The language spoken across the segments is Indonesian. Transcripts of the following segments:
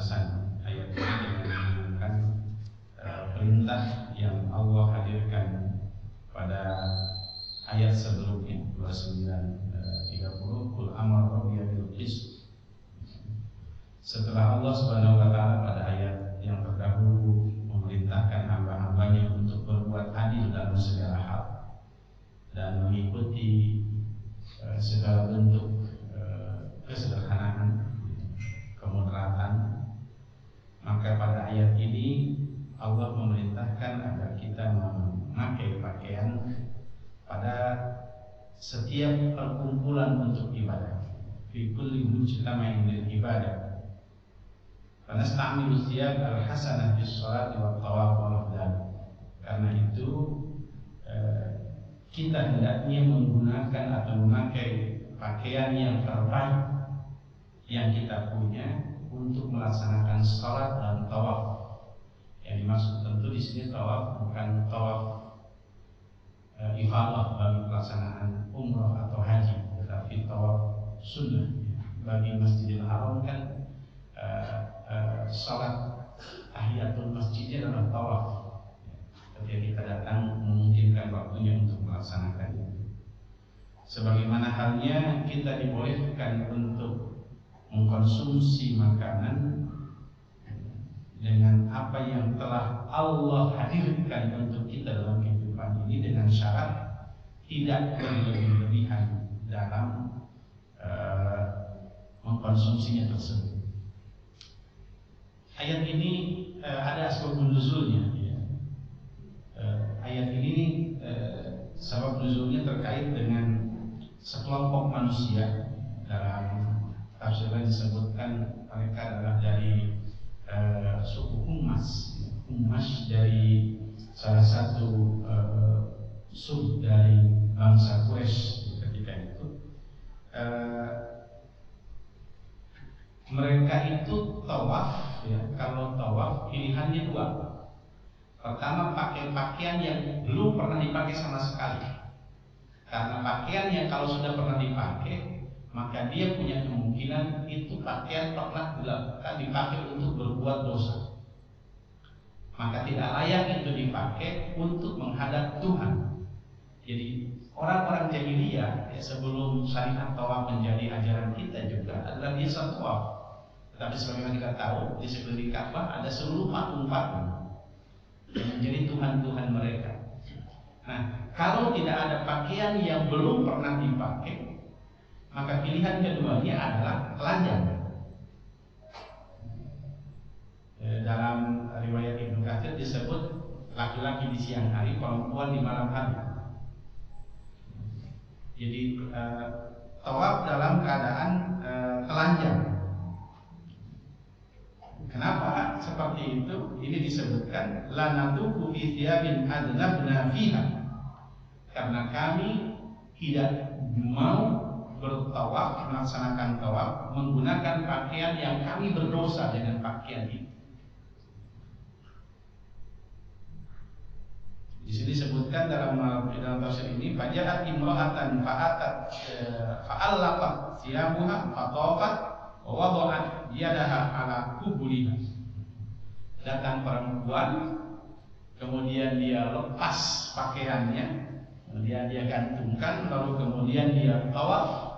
pembahasan ayat ini dengan menggunakan perintah yang Allah hadirkan pada ayat sebelumnya 29:30, Qul amara rabbiya bil qist. Setelah Allah Subhanahu wa taala pada ayat yang terdahulu memerintahkan hamba-hambanya untuk berbuat adil dalam segala hal dan mengikuti segala bentuk kesederhanaan, kemoderatan, maka pada ayat ini Allah memerintahkan agar kita memakai pakaian pada setiap perkumpulan untuk ibadah. Fi kulli mujtama'in lil ibadah. Fanasta'milu thiyab al-hasanah fis sholati wat tawaf wal afdal. Karena itu kita hendaknya menggunakan atau memakai pakaian yang terbaik yang kita punya untuk melaksanakan sholat dan tawaf. Yang dimaksud tentu di sini tawaf bukan tawaf ifadah bagi pelaksanaan umrah atau haji, tetapi tawaf sunnah. Bagi Masjidil Haram kan sholat tahiyatul masjidnya adalah tawaf. Ketika kita datang memungkinkan waktunya untuk melaksanakannya. Sebagaimana halnya kita dibolehkan untuk mengkonsumsi makanan dengan apa yang telah Allah hadirkan untuk kita dalam kehidupan ini, dengan syarat tidak berlebih-lebihan dalam mengkonsumsinya tersebut. Ayat ini ada asbab nuzulnya. Ayat ini sebab nuzulnya terkait dengan sekelompok manusia. Dalam tafsirnya disebutkan mereka adalah dari suku Humas dari salah satu sub dari bangsa Quraisy ketika itu. Mereka itu tawaf, ya. Kalau tawaf pilihannya dua. Pertama, pakai pakaian yang belum pernah dipakai sama sekali. Karena pakaian yang kalau sudah pernah dipakai, maka dia punya kemungkinan itu pakaian pernah dipakai untuk berbuat dosa. Maka tidak layak itu dipakai untuk menghadap Tuhan. Jadi orang-orang jahiliyah ya, sebelum syariat tawaf menjadi ajaran kita juga adalah biasa tawaf. Tapi sebagaimana kita tahu di sekeliling Ka'bah ada seluruh patung-patung yang menjadi Tuhan-Tuhan mereka. Nah, kalau tidak ada pakaian yang belum pernah dipakai, maka pilihan keduanya adalah telanjang. Dalam riwayat Ibnu Katsir disebut laki-laki di siang hari, perempuan di malam hari. Jadi tawaf dalam keadaan telanjang. Kenapa seperti itu? Ini disebutkan la natufu fi thiyabin adnabna fiha. Karena kami tidak mau bertawaf, melaksanakan tawaf menggunakan pakaian yang kami berdosa dengan pakaian itu. Di sini disebutkan dalam tafsir ini, fajaat imra'atan fa'allaqat thiyabuha fatawafat wa wada'at yadaha ala kubuliha. Datang perempuan, kemudian dia lepas pakaiannya, kemudian dia gantungkan, lalu kemudian dia tawaf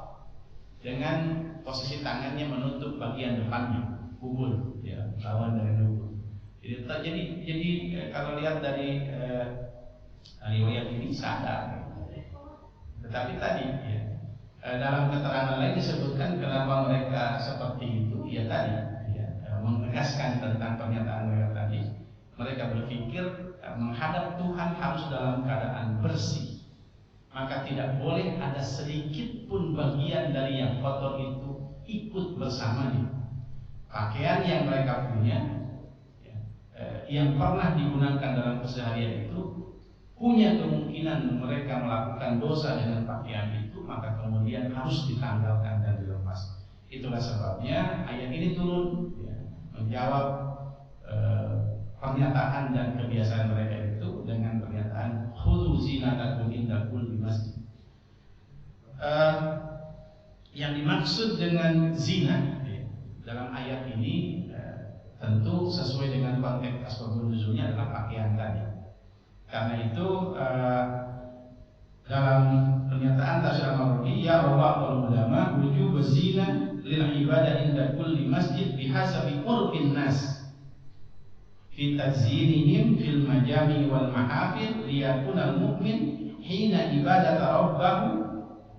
dengan posisi tangannya menutup bagian depannya, kubul, ya, lawan dari dubur. Jadi kalau lihat dari riwayat ini sadar. Tetapi tadi ya, dalam keterangan lain disebutkan kenapa mereka seperti itu. Ya tadi ya, menegaskan tentang pernyataan mereka tadi. Mereka berpikir menghadap Tuhan harus dalam keadaan bersih. Maka tidak boleh ada sedikit pun bagian dari yang kotor itu ikut bersamanya. Pakaian yang mereka punya ya, yang pernah digunakan dalam keseharian itu punya kemungkinan mereka melakukan dosa dengan pakaian itu, maka kemudian harus ditanggalkan dan dilepas. Itulah sebabnya ayat ini turun ya, menjawab pernyataan dan kebiasaan mereka itu dengan pernyataan khudzu zinatakum inda kulli masjid. Yang dimaksud dengan zina ya, dalam ayat ini Tentu sesuai dengan konteks asbabun nuzulnya adalah pakaian tadi. Karena itu dalam pernyataan tafsir Al-Marwazi, ya Allah ulama wujub zina lil ibadah inda kulli masjid bihasabi urfin nas fi tazyinihim fil majami wal mahafil liyakuna al-mu'min hina ibadat rabbahu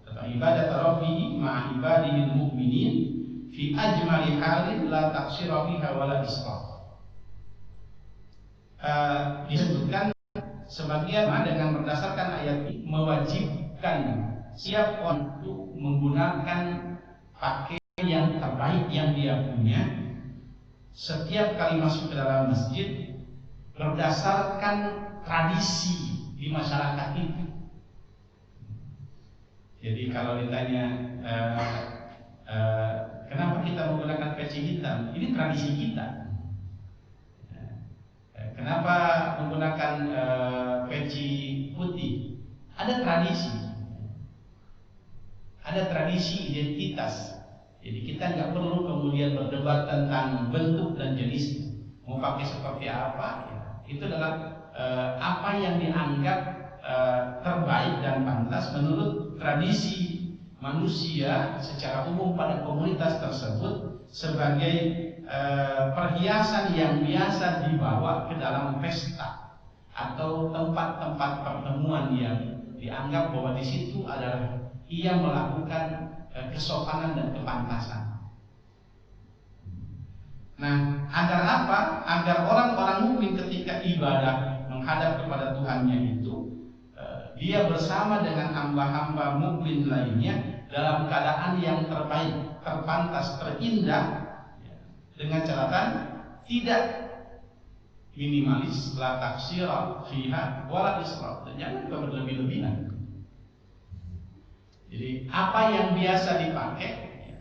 atau ibadat rabbihi ma'a ibadihi al-mu'minin fi ajmali halin la taqsira fiha wala israf. Disebutkan sebagian dengan berdasarkan ayat ini mewajibkan siap untuk menggunakan pakaian yang terbaik yang dia punya setiap kali masuk ke dalam masjid berdasarkan tradisi di masyarakat itu. Jadi kalau ditanya kenapa kita menggunakan peci hitam, ini tradisi kita. Kenapa menggunakan peci putih? Ada tradisi identitas. Jadi kita nggak perlu kemudian berdebat tentang bentuk dan jenis mau pakai seperti apa. Ya. Itu adalah apa yang dianggap terbaik dan pantas menurut tradisi manusia secara umum pada komunitas tersebut sebagai perhiasan yang biasa dibawa ke dalam pesta atau tempat-tempat pertemuan yang dianggap bahwa di situ adalah ia melakukan kesopanan dan kepantasan. Nah, agar apa? Agar orang-orang mukmin ketika ibadah menghadap kepada Tuhannya itu dia bersama dengan hamba-hamba mukmin lainnya dalam keadaan yang terbaik, terpantas, terindah. Dengan catatan tidak minimalis, la taksira fiha wala israf, dan jangan berlebih-lebihan. Jadi apa yang biasa dipakai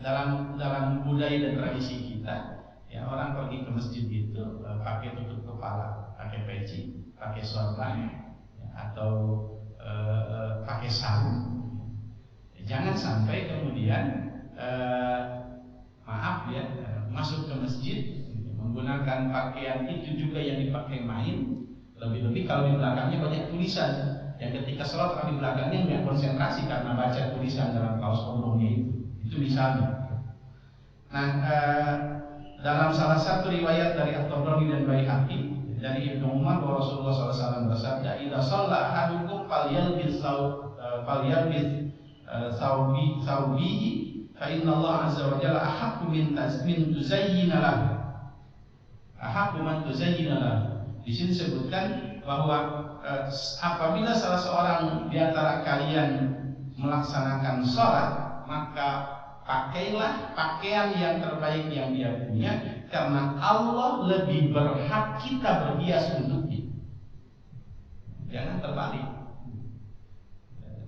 dalam budaya dan tradisi kita, ya orang pergi ke masjid itu pakai tutup kepala, pakai peci, pakai sorban, ya, atau pakai sarung. Jangan sampai kemudian maaf ya, masuk ke masjid menggunakan pakaian itu juga yang dipakai main. Lebih-lebih kalau di belakangnya banyak tulisan, yang ketika sholat orang di belakangnya nggak konsentrasi karena baca tulisan dalam kaos kondongnya itu misalnya. Nah, dalam salah satu riwayat dari At-Tabrani dan Baihaqi dari Ibnu Umar bahwa Rasulullah SAW bersabda, "Idza shalla ahadukum falyalbis thawbihi fa inna Allah azza wa jalla ahaqqu min tuzayyina lahu." Ahaqqu man tuzayyina lahu. Di sini disebutkan bahwa apabila salah seorang di antara kalian melaksanakan sholat, maka pakailah pakaian yang terbaik yang dia punya, karena Allah lebih berhak kita berhias untuknya. Jangan terbalik.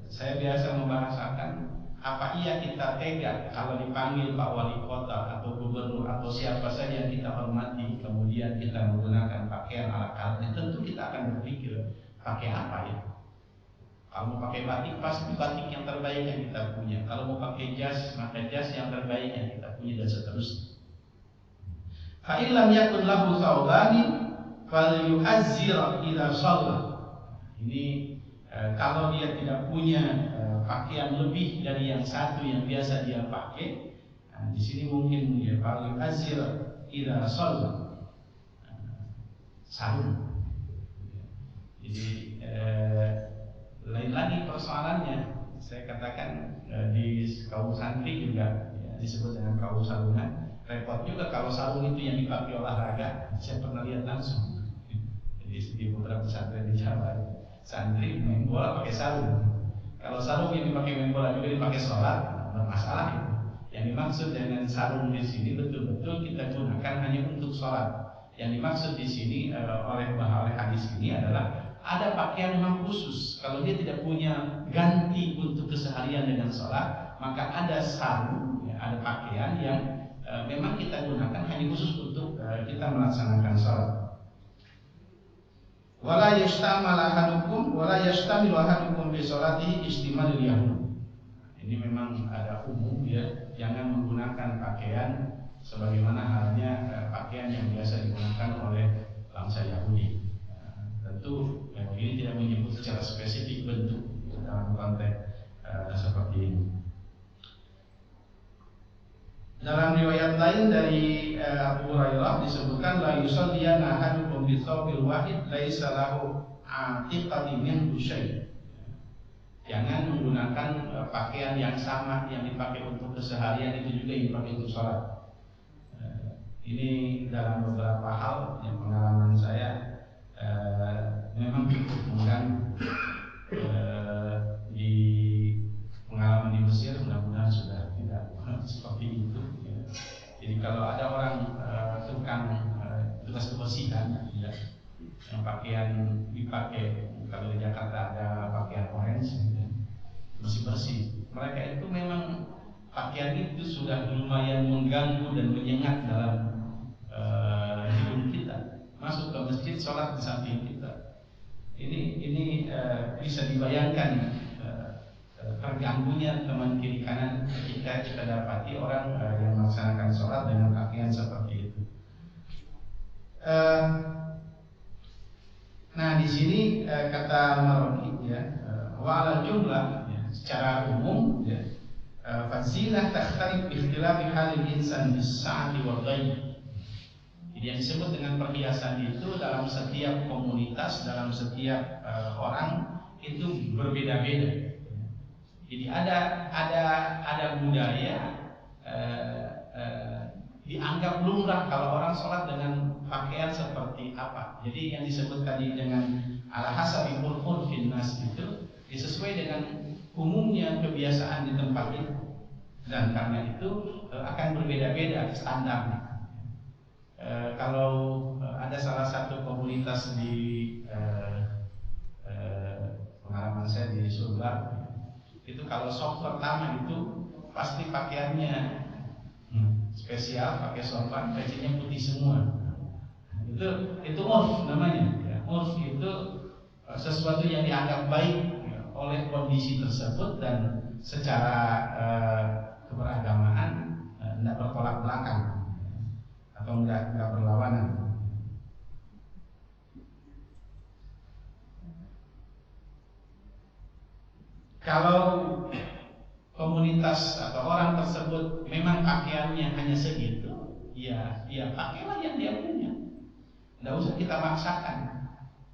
Saya biasa membahasakan, apa iya kita tega kalau dipanggil Pak Wali Kota atau Gubernur atau siapa saja yang kita hormati, kemudian kita menggunakan pakaian ala kadarnya? Tentu kita akan berpikir, pakai apa ya? Kalau mau pakai batik, pasti batik yang terbaik yang kita punya. Kalau mau pakai jas, maka jas yang terbaik yang kita punya, dan seterusnya. Fa in lam yakun lahu thawbani falyu'azzir idza shalla. Ini kalau dia tidak punya pakaian lebih dari yang satu yang biasa dia pakai, nah, di sini mungkin ya falyu'azzir idza shalla. Sarung. Jadi lain lagi persoalannya. Saya katakan di kaum santri juga ya, disebut dengan kaum sarungan. Repot juga kalau sarung itu yang dipakai olahraga. Saya pernah lihat langsung. Jadi di beberapa pesantren di Jawa, santri main bola pakai sarung. Kalau sarung yang dipakai main bola juga dipakai sholat, bermasalah itu. Yang dimaksud dengan sarung di sini betul-betul kita gunakan hanya untuk sholat. Yang dimaksud di sini oleh hadis ini adalah ada pakaian memang khusus. Kalau dia tidak punya ganti untuk keseharian dengan sholat, maka ada sarung, ya, ada pakaian yang memang kita gunakan hanya khusus untuk kita melaksanakan sholat. Wala yashtamilu ahadukum fi sholatihi istimalul yahud. Ini memang ada umum ya, jangan menggunakan pakaian sebagaimana halnya pakaian yang biasa digunakan oleh bangsa Yahudi. Tentu ini tidak menyebut secara spesifik bentuk dalam konteks seperti ini. Dalam riwayat lain dari Abu Hurairah disebutkan la yusalliyanna ahadukum bi thawbil wahid laisa lahu atiqatun min syai'. Jangan menggunakan pakaian yang sama yang dipakai untuk keseharian itu juga dipakai untuk sholat. Ini dalam beberapa hal yang pengalaman saya memang cukup mengganggu. Di pengalaman di Mesir mudah-mudahan sudah tidak seperti itu. Jadi kalau ada orang tukang tugas kebersihan, ya, yang pakaian dipakai, kalau di Jakarta ada pakaian orange, ya, bersih-bersih. Mereka itu memang pakaian itu sudah lumayan mengganggu dan menyengat dalam hidup kita. Masuk ke masjid, sholat di samping kita. Ini bisa dibayangkan terganggunya teman kiri kanan ketika kita dapati orang yang melaksanakan sholat dengan pakaian seperti itu. Nah di sini kata Maroni ya, wa'ala jumlah ya, secara umum ya, fazilah takhtalif ikhtilafi halil insan bis-sa'ati wal ghayb. Jadi yang disebut dengan perhiasan itu dalam setiap komunitas, dalam setiap orang itu berbeda-beda. Jadi ada budaya dianggap lumrah kalau orang sholat dengan pakaian seperti apa. Jadi yang disebut tadi dengan ala hasabi urfin nas itu disesuai dengan umumnya kebiasaan di tempat itu, dan karena itu akan berbeda-beda standarnya. Kalau ada salah satu komunitas di pengalaman saya di Sumbar, itu kalau shock pertama itu pasti pakaiannya spesial, pakai sorban, bajunya putih semua. Itu urf namanya. Ya. Urf itu sesuatu yang dianggap baik ya, oleh kondisi tersebut dan secara keberagamaan tidak bertolak belakang atau tidak berlawanan. Kalau komunitas atau orang tersebut memang pakaiannya hanya segitu, ya pakailah yang dia punya. Tidak usah kita maksakan.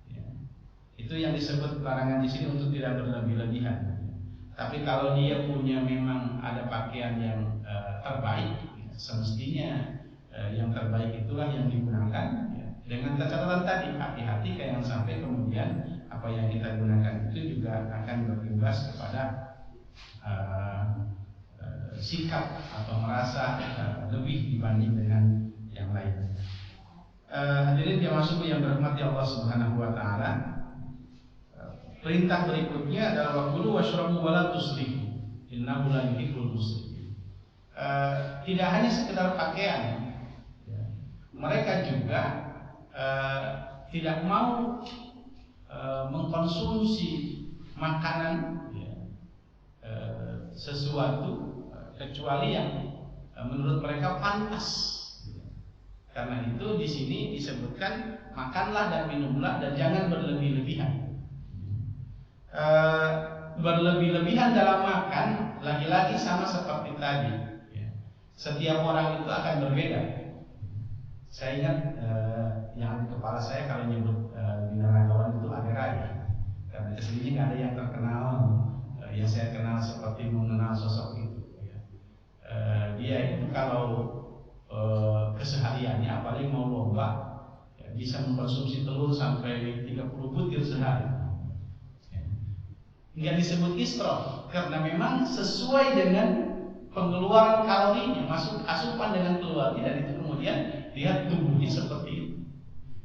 Ya. Itu yang disebut larangan di sini untuk tidak berlebih-lebihan. Tapi kalau dia punya memang ada pakaian yang terbaik, ya, semestinya yang terbaik itulah yang digunakan. Ya. Dengan catatan tadi, hati-hati jangan sampai kemudian apa yang kita gunakan itu juga akan berimbas kepada sikap atau merasa lebih dibanding dengan yang lain. Hadirin yang masuk yang dirahmati Allah Subhanahu wa taala. Perintah berikutnya adalah waqulu washrabu wa la tusrifu innahu la yuhibbul musrifin. Tidak hanya sekedar pakaian, mereka juga tidak mau mengkonsumsi makanan sesuatu kecuali yang menurut mereka pantas. Karena itu di sini disebutkan makanlah dan minumlah dan jangan berlebih-lebihan. Berlebih-lebihan dalam makan lagi-lagi sama seperti tadi. Setiap orang itu akan berbeda. Saya ingat yang di kepala saya kalau nyebut binaragawan itu aderai. Karena kesininya nggak ada yang terkenal yang saya kenal seperti mengenal sosok itu. Dia itu kalau kesehariannya apalagi mau lomba bisa mengkonsumsi telur sampai 30 butir sehari. Nggak disebut israf karena memang sesuai dengan pengeluaran kalorinya, masuk asupan dengan keluar, dan itu kemudian lihat tubuhnya seperti itu.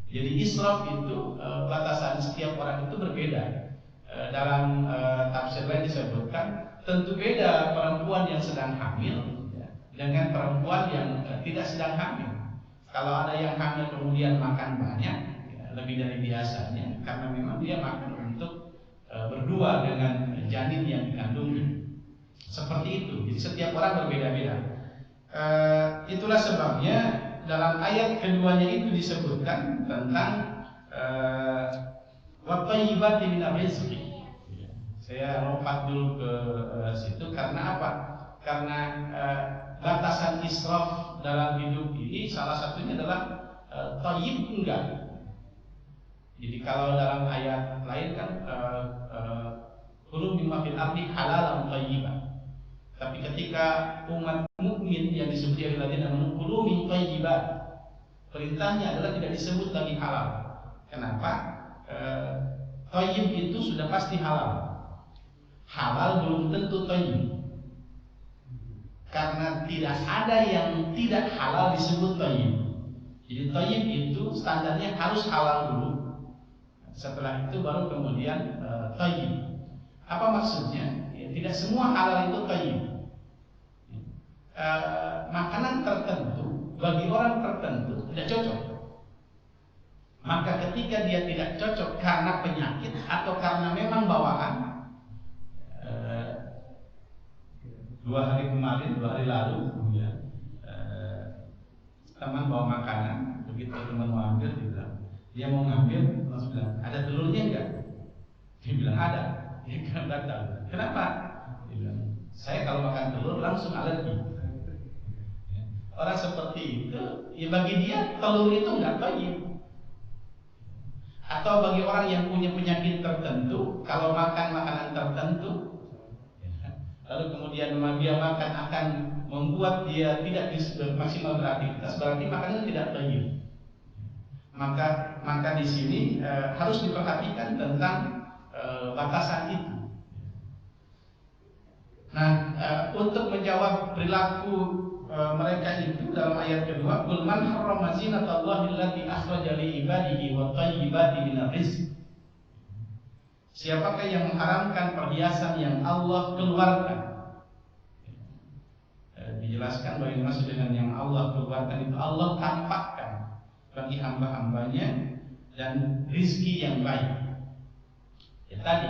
Jadi israf itu batasan setiap orang itu berbeda. Dalam tafsir lain disebutkan tentu beda perempuan yang sedang hamil dengan perempuan yang tidak sedang hamil. Kalau ada yang hamil kemudian makan banyak, lebih dari biasanya, karena memang dia makan untuk berdua dengan janin yang dikandungnya. Seperti itu. Jadi setiap orang berbeda-beda. Itulah sebabnya dalam ayat keduanya itu disebutkan tentang wa thayyibati minar rizqi. Saya lompat dulu ke situ karena apa? Karena batasan israf dalam hidup ini salah satunya adalah thayyib enggak. Jadi kalau dalam ayat lain kan kulu mimma fil ardi halalan thayyiban. Tapi ketika umat mukmin yang disebut alladzina amanu kulu min thayyibat, perintahnya adalah tidak disebut lagi halal. Kenapa? Thayyib itu sudah pasti halal. Halal belum tentu thayyib. Karena tidak ada yang tidak halal disebut thayyib. Jadi thayyib itu standarnya harus halal dulu. Setelah itu baru kemudian thayyib. Apa maksudnya? Ya, tidak semua halal itu thayyib. Makanan tertentu bagi orang tertentu tidak cocok. Maka ketika dia tidak cocok karena penyakit atau karena memang bawaan, 2 hari lalu ya, teman bawa makanan, begitu teman mau ambil dia mau ngambil langsung bilang, ada telurnya enggak? Dia bilang ada. Dia kan batal. Kenapa? Dia bilang, saya kalau makan telur langsung alergi. Orang seperti itu, ya bagi dia telur itu enggak thayyib. Atau bagi orang yang punya penyakit tertentu, kalau makan makanan tertentu, lalu kemudian dia makan akan membuat dia tidak maksimal beraktivitas, berarti makanan tidak thayyib. Maka di sini harus diperhatikan tentang batasan itu. Nah, untuk menjawab perilaku mereka itu dalam ayat kedua, qul man harrama zinatallahi allati akhraja li ibadihi wa thayyibati minar rizq. Siapakah yang mengharamkan perhiasan yang Allah keluarkan? Dijelaskan bahwa yang dimaksud dengan yang Allah keluarkan itu Allah tampakkan bagi hamba-hambanya dan rizki yang baik. Ya tadi,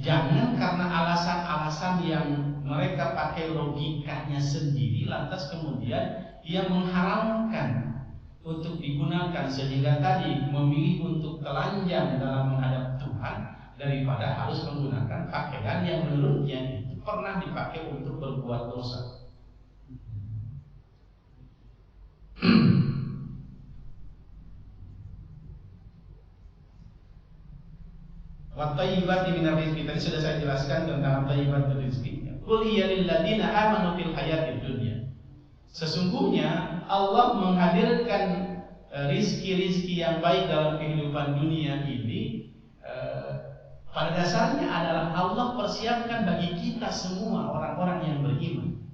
jangan karena alasan-alasan yang mereka pakai logikanya sendiri lantas kemudian dia mengharamkan untuk digunakan, sehingga tadi memilih untuk telanjang dalam menghadap Tuhan daripada harus menggunakan pakaian yang menurutnya itu pernah dipakai untuk berbuat dosa. Wa thayyibati minar rizqi, tadi sudah saya jelaskan tentang thayyibat rizqi. Qul hiya lil ladzina amanu fil hayatid dunya. Sesungguhnya Allah menghadirkan rizki-rizki yang baik dalam kehidupan dunia ini, pada dasarnya adalah Allah persiapkan bagi kita semua orang-orang yang beriman.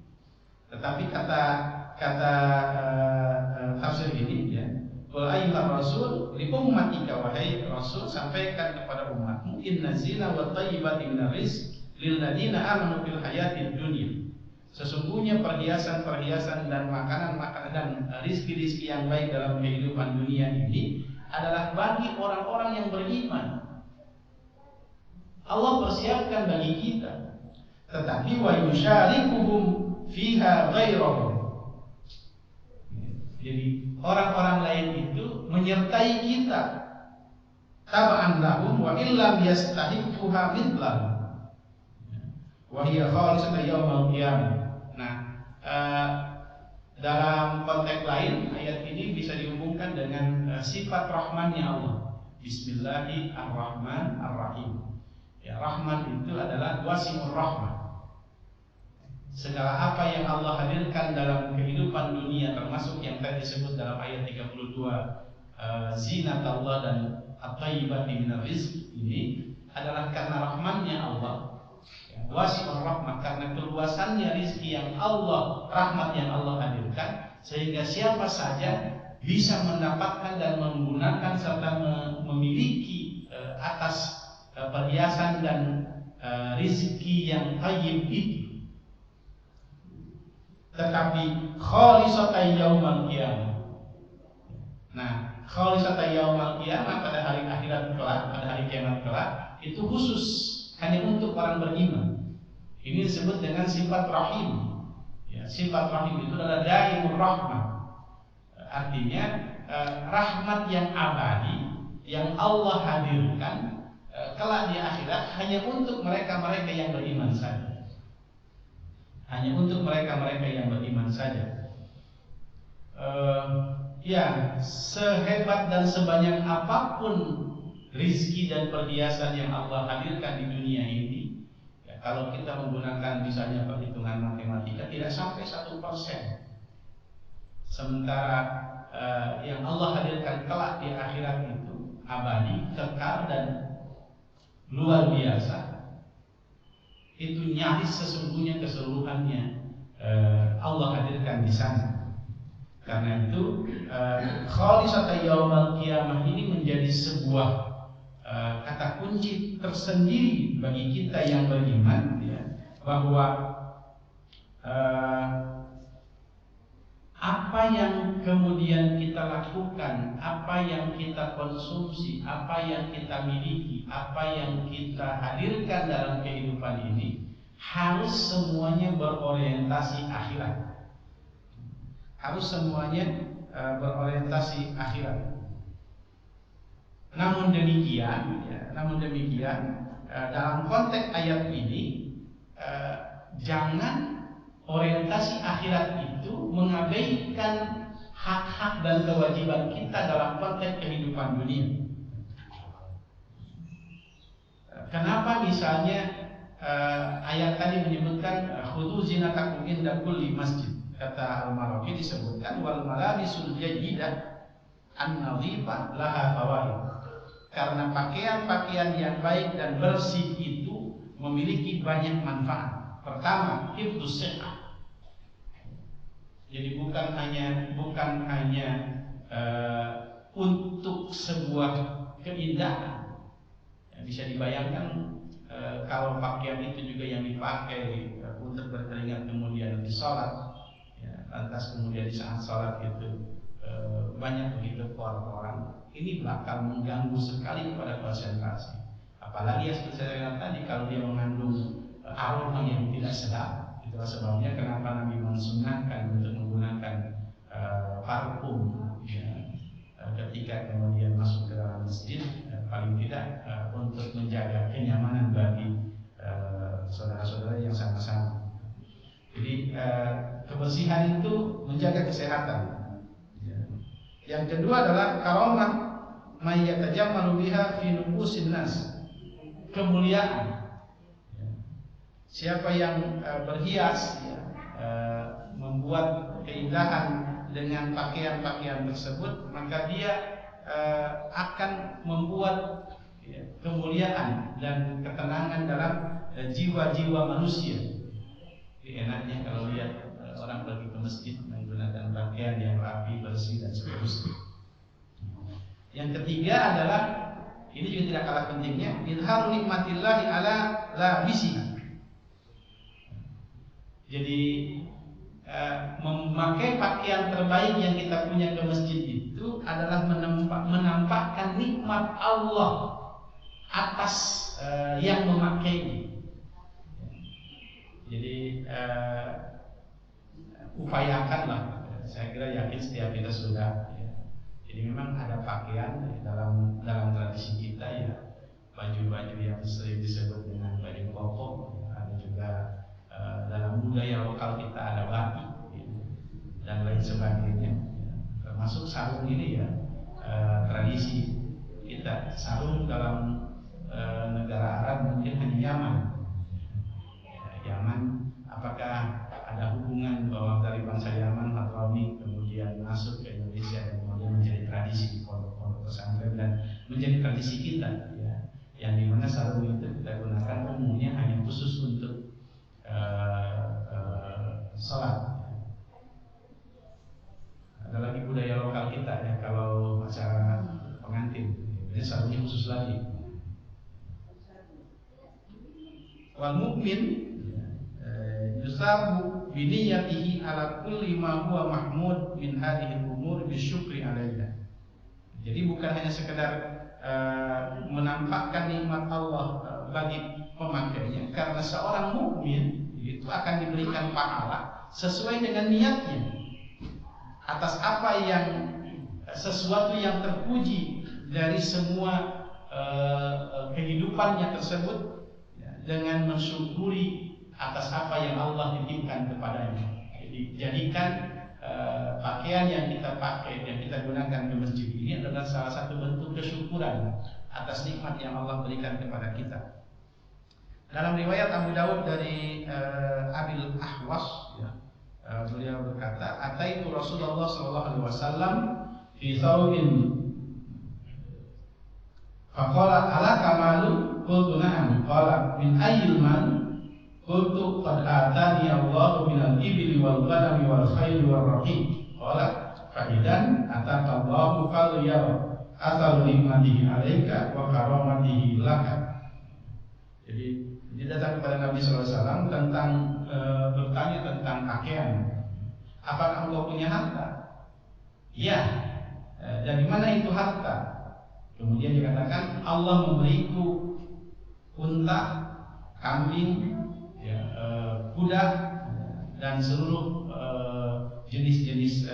Tetapi kata tafsir ini ya, qul ayyuhar rasul li ummatika, wahai rasul sampaikan kepada umatmu, inna zina wa thayyibati minar rizq lil ladzina amanu fil hayatid dunya. Sesungguhnya perhiasan-perhiasan dan makanan-makanan dan rizki-rizki yang baik dalam kehidupan dunia ini adalah bagi orang-orang yang beriman. Allah persiapkan bagi kita. Tetapi wa yusyarikuhum fiha ghairahum. Jadi orang-orang lain itu menyertai kita. Taba'an lahum wa illam yastahiqquha mithlahum. Wa hiya khalisatan yaumil qiyamah. Nah, dalam konteks lain ayat ini bisa dihubungkan dengan sifat rahmannya Allah. Bismillahirrahmanirrahim. Ya, Rahman itu adalah wasimur rahman. Segala apa yang Allah hadirkan dalam kehidupan dunia, termasuk yang tadi disebut dalam ayat 32, zinatallah dan at-thayyibati minar rizq, ini adalah karena rahmannya Allah. Wasimur rahmat, karena keluasannya rizki yang Allah, rahmat yang Allah hadirkan, sehingga siapa saja bisa mendapatkan dan menggunakan serta memiliki atas perhiasan dan rizki yang thayyib itu. Tetapi khalisatan yaumal qiyamah. Nah, khalisatan yaumal qiyamah pada hari akhirat kelak, pada hari kiamat kelak, itu khusus hanya untuk orang beriman. Ini disebut dengan sifat rahim. Ya, sifat rahim itu adalah daimur rahmah. Artinya rahmat yang abadi yang Allah hadirkan kelak di akhirat hanya untuk mereka-mereka yang beriman saja. Hanya untuk mereka-mereka yang beriman saja. Ya, sehebat dan sebanyak apapun rizki dan perhiasan yang Allah hadirkan di dunia ini, ya, kalau kita menggunakan misalnya perhitungan matematika tidak sampai 1%. Sementara yang Allah hadirkan kelak di akhirat itu abadi, kekal dan luar biasa. Itu nyaris sesungguhnya keseluruhannya Allah hadirkan di sana. Karena itu khalisata yaumal qiyamah ini menjadi sebuah kata kunci tersendiri bagi kita yang beriman, ya, bahwa apa yang kemudian kita lakukan, apa yang kita konsumsi, apa yang kita miliki, apa yang kita hadirkan dalam kehidupan ini harus semuanya berorientasi akhirat. Harus semuanya berorientasi akhirat. Namun demikian, dalam konteks ayat ini jangan orientasi akhirat itu mengabaikan hak-hak dan kewajiban kita dalam konteks kehidupan dunia. Kenapa misalnya ayat tadi menyebutkan khudhu zinatakum inda kulli masjid? Kata Al-Marawi disebutkan wal malabisul jayyidah an-nadhifah laha fawaid. Karena pakaian-pakaian yang baik dan bersih itu memiliki banyak manfaat. Pertama, hifdzus sihah. Jadi bukan hanya untuk sebuah keindahan. Ya, bisa dibayangkan kalau pakaian itu juga yang dipakai untuk berkeringat kemudian di sholat. Lantas kemudian di saat sholat itu banyak begitu orang-orang, ini bakal mengganggu sekali kepada konsentrasi. Apalagi seperti saya katakan tadi, kalau dia mengandung aroma yang tidak sedap. Itulah sebabnya kenapa Nabi mensunnahkan untuk menggunakan parfum, ya, ketika kemudian masuk ke dalam masjid, paling tidak untuk menjaga kenyamanan bagi saudara-saudara yang sama-sama. Jadi kebersihan itu menjaga kesehatan. Yang kedua adalah karamah may yatajammalu biha fi nufusin nas. Kemuliaan. Siapa yang berhias, ya, membuat keindahan dengan pakaian-pakaian tersebut, maka dia akan membuat, ya, kemuliaan dan ketenangan dalam jiwa-jiwa manusia. Enaknya kalau lihat orang pergi ke masjid menggunakan pakaian yang rapi, bersih dan seterusnya. Yang ketiga adalah, ini juga tidak kalah pentingnya, izharu nikmatillahi ala labisiha. Jadi memakai pakaian terbaik yang kita punya ke masjid itu adalah menampakkan nikmat Allah atas yang memakainya. Jadi upayakanlah, saya kira yakin setiap kita sudah, ya. Jadi memang ada pakaian dalam tradisi kita, ya, baju-baju yang sering disebut dengan baju koko, ada juga dalam budaya lokal kita ada batik, ya, dan lain sebagainya, ya. Termasuk sarung ini, ya, tradisi kita. Sarung dalam negara Arab mungkin hanya Yaman. Yaman, apakah ada hubungan bahwa dari bangsa Yaman Hadrami kemudian masuk ke Indonesia dan kemudian menjadi tradisi di pondok-pondok pesantren dan menjadi tradisi kita, ya, yang dimana sarung itu kita gunakan umumnya hanya khusus untuk sholat. Ada lagi budaya lokal kita, ya, kalau acara pengantin, jadi sarungnya khusus lagi. Wal mukmin yusabu biniyatihi ala kulli ma huwa mahmud min hadhihi al-umur bisyukri alaiha. Jadi bukan hanya sekedar menampakkan nikmat Allah bagi memakainya, karena seorang mukmin itu akan diberikan pahala sesuai dengan niatnya atas apa yang sesuatu yang terpuji dari semua kehidupannya tersebut, dengan mensyukuri atas apa yang Allah titipkan kepadanya. Jadi jadikan pakaian yang kita pakai, yang kita gunakan di masjid ini adalah salah satu bentuk kesyukuran atas nikmat yang Allah berikan kepada kita. Dalam riwayat Abu Dawud dari Abil Ahwas, beliau berkata, "Ataitu Rasulullah sallallahu alaihi wasallam fi thawbin faqala alaka malun?" Qultu na'am. Qala min ayyil mal? Qultu qad atani Allahu minal ibli wal ghanami wal khayli wal raqiq. Qala fa idzan ataka Allahu falyara athar nikmatihi 'alaika wa karamatihi laka. Jadi dia datang kepada Nabi sallallahu alaihi wasallam tentang bertanya tentang pakaian. Apakah engkau punya harta? Ya. Dari mana itu harta? Kemudian dikatakan Allah memberiku unta, kambing, kuda, dan seluruh jenis-jenis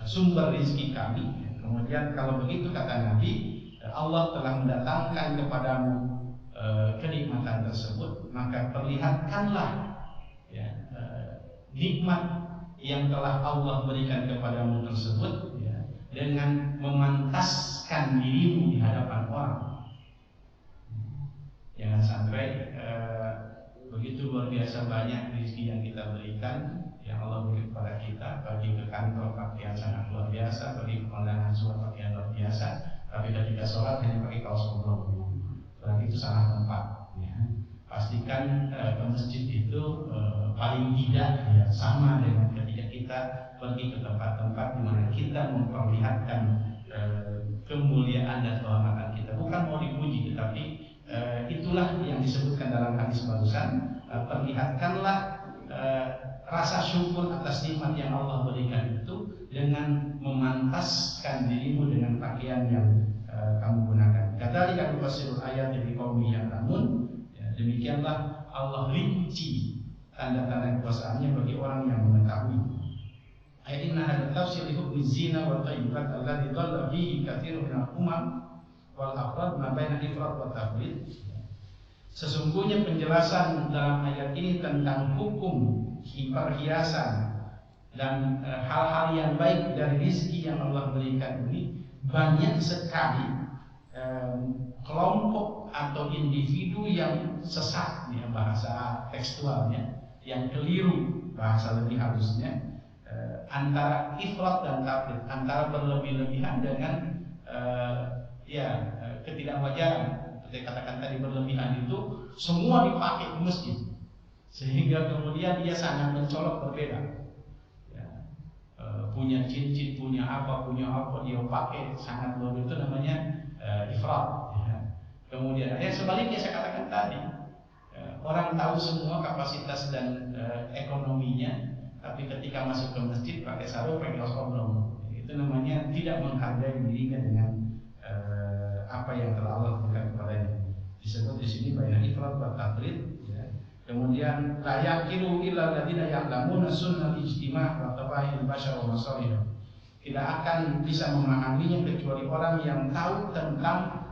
sumber rezeki kami. Kemudian kalau begitu, kata Nabi, Allah telah mendatangkan kepadamu kenikmatan tersebut, maka perlihatkanlah nikmat yang telah Allah berikan kepadamu tersebut, dengan memantaskan dirimu di hadapan orang. Jangan sampai begitu luar biasa banyak rezeki yang kita berikan, yang Allah berikan kepada kita, pergi ke kantor pakaian sangat luar biasa, pergi ke kondangan semua pakaian luar biasa, tapi ketika sholat hanya pakai kaos oblong. Berarti itu salah tempat. Pastikan ke masjid itu paling tidak sama dengan ketika kita pergi ke tempat-tempat di mana kita memperlihatkan kemuliaan dan kehormatan kita. Bukan mau dipuji, tetapi itulah yang disebutkan dalam hadis barusan. Perlihatkanlah rasa syukur atas nikmat yang Allah berikan itu dengan memantaskan dirimu dengan pakaian yang kamu gunakan. Kadzalika nufassirul ayati liqaumin ya'lamun. Demikianlah Allah rinci tanda-tanda kekuasaannya bagi orang yang mengetahui. Ayat inna hadza tafsir li hukmi zina wa thayyibat alladhi dhalla fihi katsirun minal umam wal afrad ma baina ifrat wa tafrid. Sesungguhnya penjelasan dalam ayat ini tentang hukum perhiasan dan hal-hal yang baik dari rezeki yang Allah berikan ini, banyak sekali kelompok atau individu yang sesat, bahasa tekstualnya, yang keliru, bahasa lebih halusnya, antara ifrat dan tafrid, antara berlebih-lebihan dengan ketidakwajaran. Seperti katakan tadi, berlebihan itu semua dipakai di masjid, sehingga kemudian dia sangat mencolok berbeda. Punya cincin, punya apa dia pakai sangat luar, itu namanya ifrat. Kemudian yang sebaliknya saya katakan tadi, orang tahu semua kapasitas dan ekonominya, tapi ketika masuk ke masjid pakai sarung, pakai kaos oblong, itu namanya tidak menghargai dirinya dengan apa yang telah Allah berikan kepadanya. Disebut di sini baina ifrat wa tafrid. Kemudian la yaqilu illa alladziina ya'lamuna sunnal ijtima' wa tabaihil bashar wa masalih. Tidak akan bisa memahaminya kecuali orang yang tahu tentang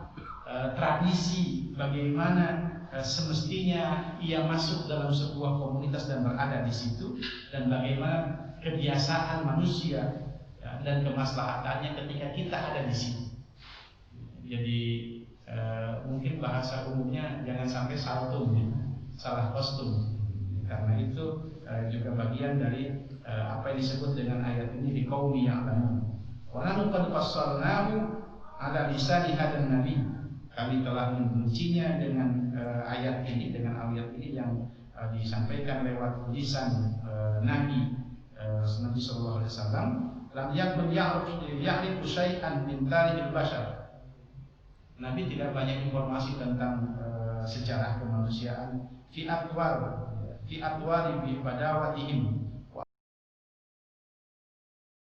tradisi, bagaimana semestinya ia masuk dalam sebuah komunitas dan berada di situ, dan bagaimana kebiasaan manusia dan kemaslahatannya ketika kita ada di situ. Jadi mungkin bahasa umumnya jangan sampai salah kostum, karena itu juga bagian dari apa yang disebut dengan ayat ini di kaum yang lain. Wa nahnu qad fassalnahu ala lisani hadan nabi. Kami telah menguncinya dengan ayat ini, dengan ayat ini yang disampaikan lewat lisan Nabi sallallahu alaihi wasallam. Lam yakun ya'rifu syai'an min tarikhil bashar. Nabi tidak banyak informasi tentang sejarah kemanusiaan fi atwari bi badawatihim,